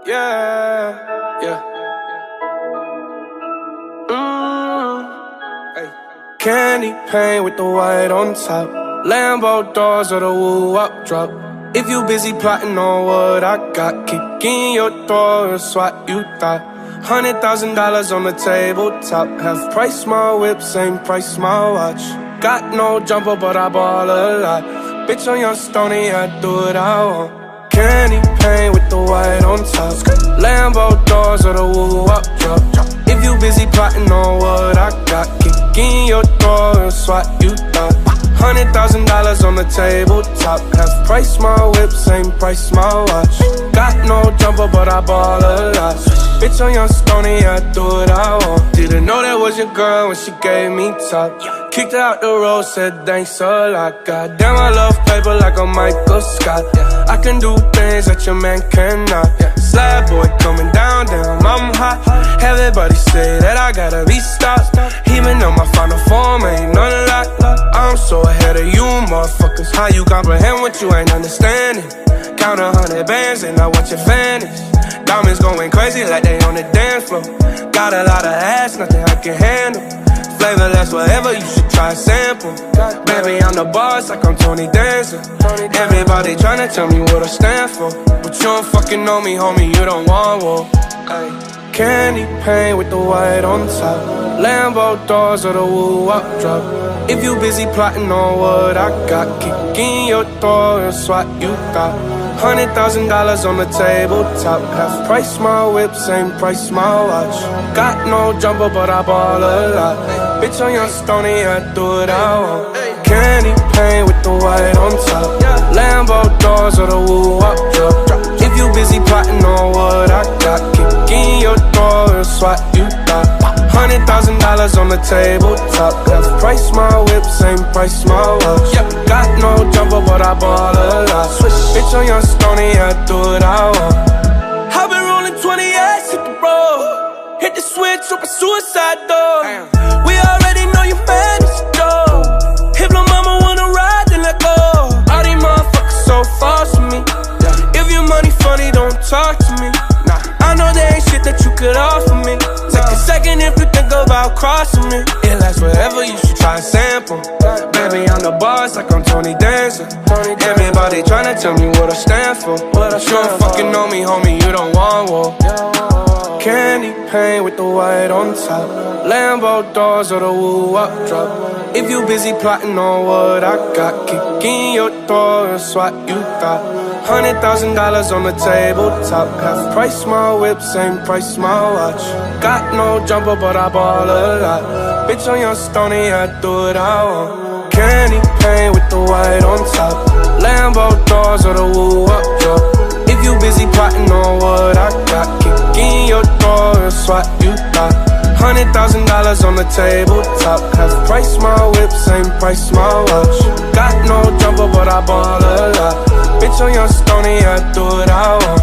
Yeah, yeah. Hey. Candy paint with the white on top, Lambo doors or the woo-up drop. If you busy plotting on what I got, kick in your door, that's what you thought. $100,000 on the tabletop, half price my whip, same price my watch. Got no jumper, but I ball a lot. Bitch, on your stony, I do what I want. Candy paint with the white on top, Lambo doors or the woo-up drop. If you busy plotting on what I got, kick in your door, that's what you thought. $100,000 on the tabletop, half price my whip, same price my watch. Got no jumper, but I ball a lot. Bitch, on your stony, I do what I want. Didn't know that was your girl when she gave me top. Kicked her out the road, said thanks a lot. Goddamn, I love paper like a Michael Scott. I can do things that your man cannot. Slab boy coming down, damn, I'm hot. Everybody say that I gotta be stopped. Even though my final form ain't none of that. I'm so ahead of you motherfuckers. How you comprehend what you ain't understanding? Count 100 bands and I watch it vanish. Diamonds going crazy like they on the dance floor. Got a lot of ass, nothing I can handle. Flavorless, whatever, you should try a sample. Baby, I'm the boss like I'm Tony Danza. Everybody tryna tell me what I stand for, but you don't fucking know me, homie, you don't want war. Candy paint with the white on top, Lambo doors or the woo-up drop. If you busy plotting on what I got, kick in your door, that's what you thought. $100,000 on the tabletop, half price my whip, same price my watch. Got no jumper, but I ball a lot. Bitch, on your stony, I do what I want. Candy paint with the white on top, Lambo doors or the woo-up drop. If you busy plotting on what I got, kick in your door, that's what you thought. $100,000 on the tabletop, half price my whip, same price my watch. Got no jumper, but I ball a lot. Bitch, on your stony, I do what I want. I've been rolling 28, hit the road. Hit the switch, open suicide door. We already know you mad as a dog. If no mama wanna ride, then let go. All these motherfuckers so false to me. If your money funny, don't talk to me. I know there ain't shit that you could offer me. Take a second if you think about crossing me. It lasts forever, you should try a sample. Baby, I'm the boss like I'm Tony Danza. Everybody tryna tell me what I stand for, but you don't fucking know me, homie, you don't want war. Candy paint with the white on top, Lambo doors or the woo-up drop. If you busy plotting on what I got, kick in your door, that's what you thought. $100,000 on the tabletop, half price my whip, same price my watch. Got no jumper, but I ball a lot. Bitch, on your stony, I do what I want. Candy paint with the white on top, Lambo doors or the woo-up drop. If you busy plotting on what I got, kick in your door, that's what you thought. $100,000 on the tabletop, half price my whip, same price my watch. Got no jumper, but I ball a lot. Bitch, on your stony, I do what I want.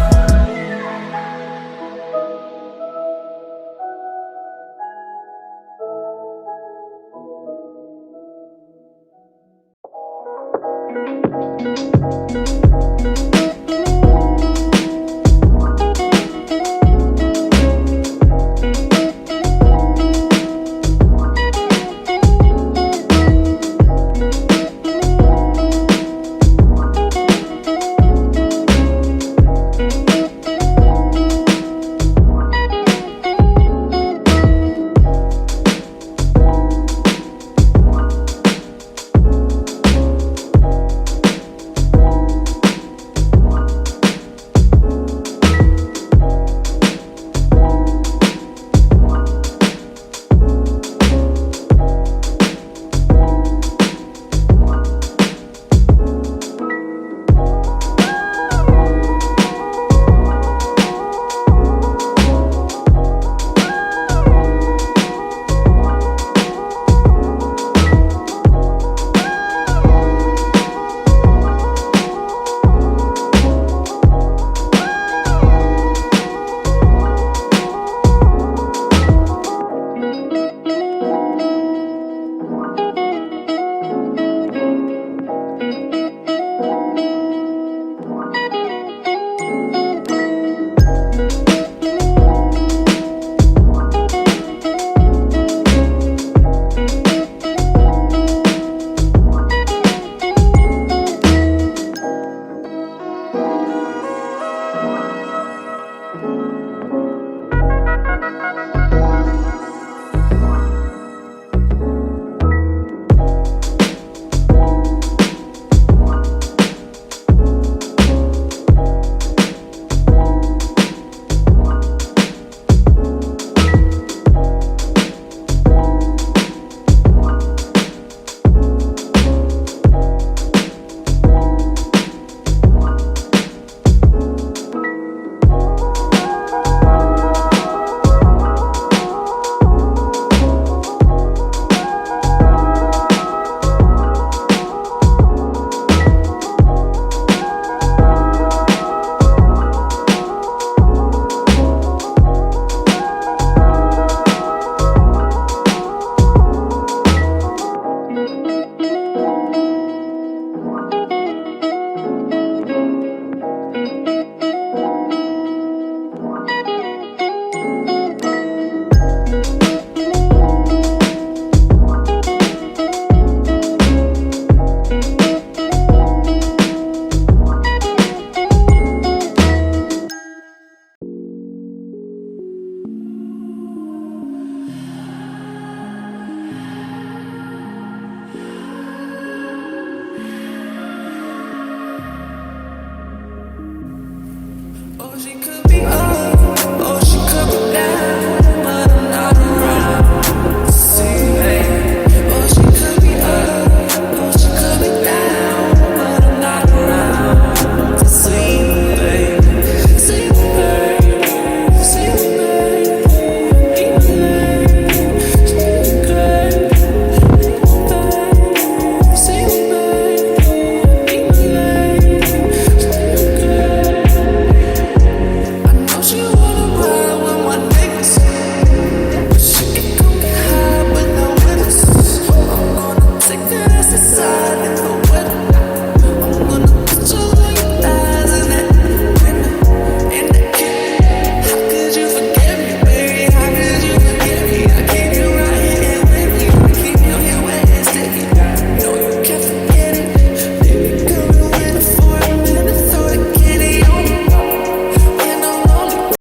She could be